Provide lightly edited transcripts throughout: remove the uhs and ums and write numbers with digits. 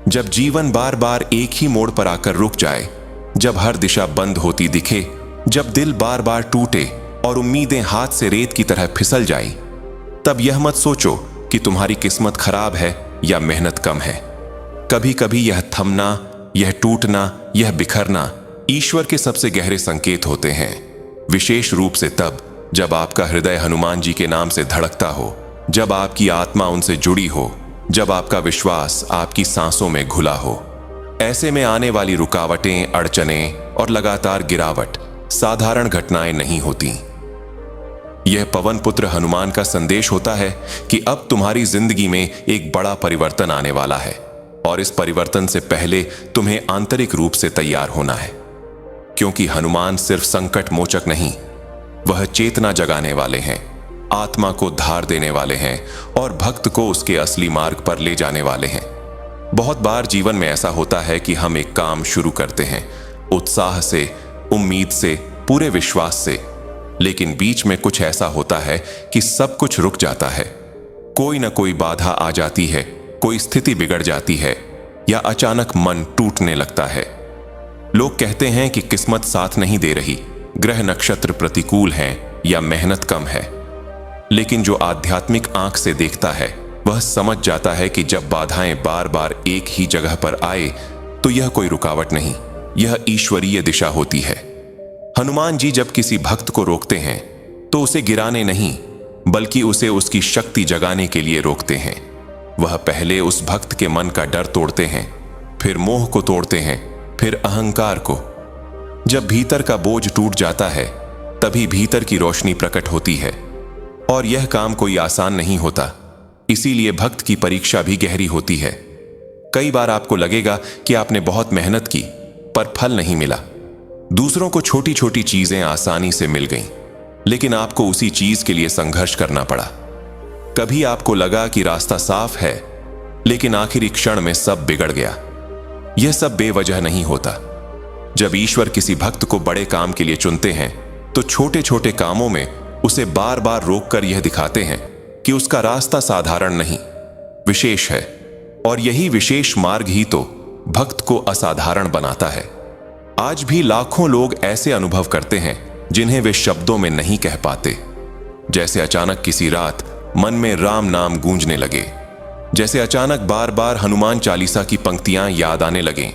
जब जीवन बार बार एक ही मोड़ पर आकर रुक जाए, जब हर दिशा बंद होती दिखे, जब दिल बार बार टूटे और उम्मीदें हाथ से रेत की तरह फिसल जाएं, तब यह मत सोचो कि तुम्हारी किस्मत खराब है या मेहनत कम है। कभी कभी यह थमना, यह टूटना, यह बिखरना ईश्वर के सबसे गहरे संकेत होते हैं, विशेष रूप से तब जब आपका हृदय हनुमान जी के नाम से धड़कता हो, जब आपकी आत्मा उनसे जुड़ी हो, जब आपका विश्वास आपकी सांसों में घुला हो। ऐसे में आने वाली रुकावटें, अड़चनें और लगातार गिरावट साधारण घटनाएं नहीं होती। यह पवन पुत्र हनुमान का संदेश होता है कि अब तुम्हारी जिंदगी में एक बड़ा परिवर्तन आने वाला है, और इस परिवर्तन से पहले तुम्हें आंतरिक रूप से तैयार होना है। क्योंकि हनुमान सिर्फ संकट मोचक नहीं, वह चेतना जगाने वाले हैं, आत्मा को धार देने वाले हैं और भक्त को उसके असली मार्ग पर ले जाने वाले हैं। बहुत बार जीवन में ऐसा होता है कि हम एक काम शुरू करते हैं उत्साह से, उम्मीद से, पूरे विश्वास से, लेकिन बीच में कुछ ऐसा होता है कि सब कुछ रुक जाता है। कोई ना कोई बाधा आ जाती है, कोई स्थिति बिगड़ जाती है, या अचानक मन टूटने लगता है। लोग कहते हैं कि किस्मत साथ नहीं दे रही, ग्रह नक्षत्र प्रतिकूल हैं या मेहनत कम है। लेकिन जो आध्यात्मिक आंख से देखता है वह समझ जाता है कि जब बाधाएं बार बार एक ही जगह पर आए तो यह कोई रुकावट नहीं, यह ईश्वरीय दिशा होती है। हनुमान जी जब किसी भक्त को रोकते हैं तो उसे गिराने नहीं, बल्कि उसे उसकी शक्ति जगाने के लिए रोकते हैं। वह पहले उस भक्त के मन का डर तोड़ते हैं, फिर मोह को तोड़ते हैं, फिर अहंकार को। जब भीतर का बोझ टूट जाता है तभी भीतर की रोशनी प्रकट होती है, और यह काम कोई आसान नहीं होता। इसीलिए भक्त की परीक्षा भी गहरी होती है। कई बार आपको लगेगा कि आपने बहुत मेहनत की पर फल नहीं मिला। दूसरों को छोटी छोटी चीजें आसानी से मिल गईं, लेकिन आपको उसी चीज के लिए संघर्ष करना पड़ा। कभी आपको लगा कि रास्ता साफ है, लेकिन आखिरी क्षण में सब बिगड़ गया। यह सब बेवजह नहीं होता। जब ईश्वर किसी भक्त को बड़े काम के लिए चुनते हैं तो छोटे छोटे कामों में उसे बार बार रोककर यह दिखाते हैं कि उसका रास्ता साधारण नहीं, विशेष है, और यही विशेष मार्ग ही तो भक्त को असाधारण बनाता है। आज भी लाखों लोग ऐसे अनुभव करते हैं जिन्हें वे शब्दों में नहीं कह पाते। जैसे अचानक किसी रात मन में राम नाम गूंजने लगे, जैसे अचानक बार बार हनुमान चालीसा की पंक्तियां याद आने लगें,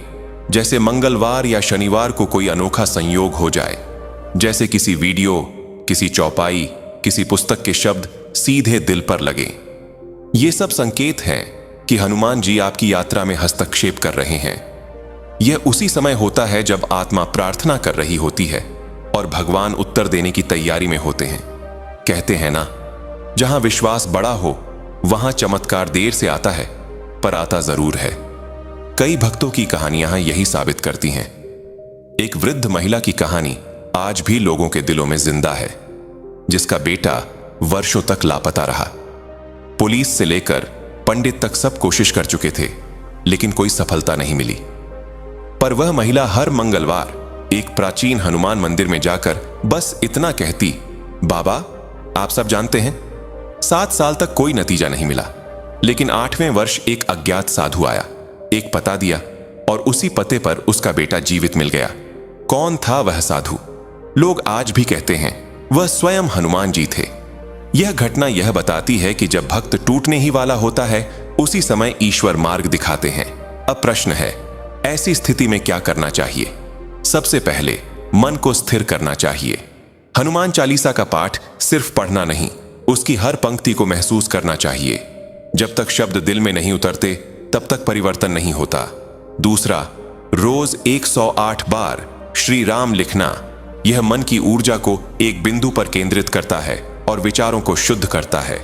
जैसे मंगलवार या शनिवार को कोई अनोखा संयोग हो जाए, जैसे किसी वीडियो, किसी चौपाई, किसी पुस्तक के शब्द सीधे दिल पर लगे। ये सब संकेत हैं कि हनुमान जी आपकी यात्रा में हस्तक्षेप कर रहे हैं। यह उसी समय होता है जब आत्मा प्रार्थना कर रही होती है और भगवान उत्तर देने की तैयारी में होते हैं। कहते हैं ना, जहां विश्वास बड़ा हो वहां चमत्कार देर से आता है, पर आता जरूर है। कई भक्तों की कहानियां यही साबित करती हैं। एक वृद्ध महिला की कहानी आज भी लोगों के दिलों में जिंदा है, जिसका बेटा वर्षों तक लापता रहा। पुलिस से लेकर पंडित तक सब कोशिश कर चुके थे, लेकिन कोई सफलता नहीं मिली। पर वह महिला हर मंगलवार एक प्राचीन हनुमान मंदिर में जाकर बस इतना कहती, बाबा आप सब जानते हैं, 7 साल तक कोई नतीजा नहीं मिला, लेकिन 8वें वर्ष एक अज्ञात साधु आया, एक पता दिया और उसी पते पर उसका बेटा जीवित मिल गया। कौन था वह साधु? लोग आज भी कहते हैं वह स्वयं हनुमान जी थे। यह घटना यह बताती है कि जब भक्त टूटने ही वाला होता है उसी समय ईश्वर मार्ग दिखाते हैं। अब प्रश्न है, ऐसी स्थिति में क्या करना चाहिए? सबसे पहले मन को स्थिर करना चाहिए। हनुमान चालीसा का पाठ सिर्फ पढ़ना नहीं, उसकी हर पंक्ति को महसूस करना चाहिए। जब तक शब्द दिल में नहीं उतरते तब तक परिवर्तन नहीं होता। दूसरा, रोज 108 बार श्री राम लिखना। यह मन की ऊर्जा को एक बिंदु पर केंद्रित करता है और विचारों को शुद्ध करता है।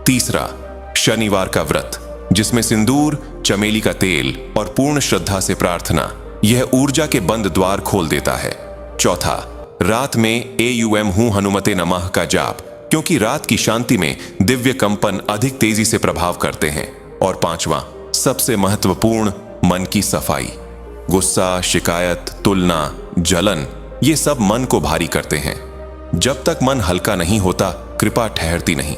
तीसरा, शनिवार का व्रत, जिसमें सिंदूर, चमेली का तेल और पूर्ण श्रद्धा से प्रार्थना, यह ऊर्जा के बंद द्वार खोल देता है। चौथा, रात में एयूएम हूं हनुमते नमः का जाप, क्योंकि रात की शांति में दिव्य कंपन अधिक तेजी से प्रभाव करते हैं। और पांचवां, सबसे महत्वपूर्ण, मन की सफाई। गुस्सा, शिकायत, तुलना, जलन, ये सब मन को भारी करते हैं। जब तक मन हल्का नहीं होता कृपा ठहरती नहीं।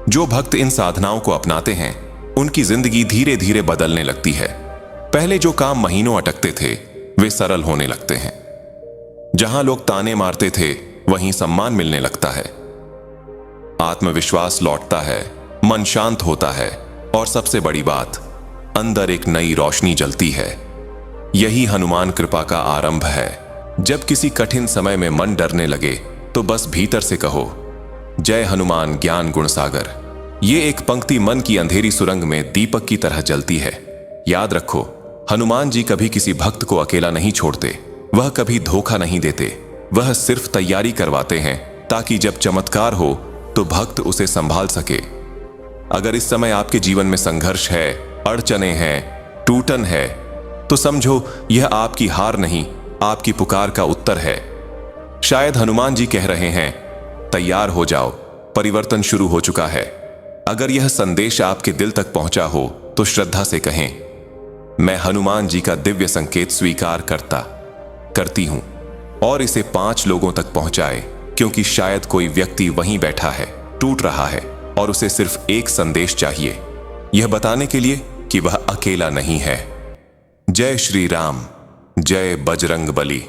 जो भक्त इन साधनाओं को अपनाते हैं उनकी जिंदगी धीरे धीरे बदलने लगती है। पहले जो काम महीनों अटकते थे वे सरल होने लगते हैं। जहां लोग ताने मारते थे वहीं सम्मान मिलने लगता है। आत्मविश्वास लौटता है, मन शांत होता है और सबसे बड़ी बात, अंदर एक नई रोशनी जलती है। यही हनुमान कृपा का आरंभ है। जब किसी कठिन समय में मन डरने लगे तो बस भीतर से कहो, जय हनुमान ज्ञान गुण सागर। ये एक पंक्ति मन की अंधेरी सुरंग में दीपक की तरह जलती है। याद रखो, हनुमान जी कभी किसी भक्त को अकेला नहीं छोड़ते, वह कभी धोखा नहीं देते। वह सिर्फ तैयारी करवाते हैं ताकि जब चमत्कार हो तो भक्त उसे संभाल सके। अगर इस समय आपके जीवन में संघर्ष है, अड़चने हैं, टूटन है, तो समझो यह आपकी हार नहीं, आपकी पुकार का उत्तर है। शायद हनुमान जी कह रहे हैं, तैयार हो जाओ, परिवर्तन शुरू हो चुका है। अगर यह संदेश आपके दिल तक पहुंचा हो तो श्रद्धा से कहें, मैं हनुमान जी का दिव्य संकेत स्वीकार करती हूं, और इसे 5 लोगों तक पहुंचाए, क्योंकि शायद कोई व्यक्ति वहीं बैठा है, टूट रहा है और उसे सिर्फ एक संदेश चाहिए, यह बताने के लिए कि वह अकेला नहीं है। जय श्री राम, जय बजरंग बली।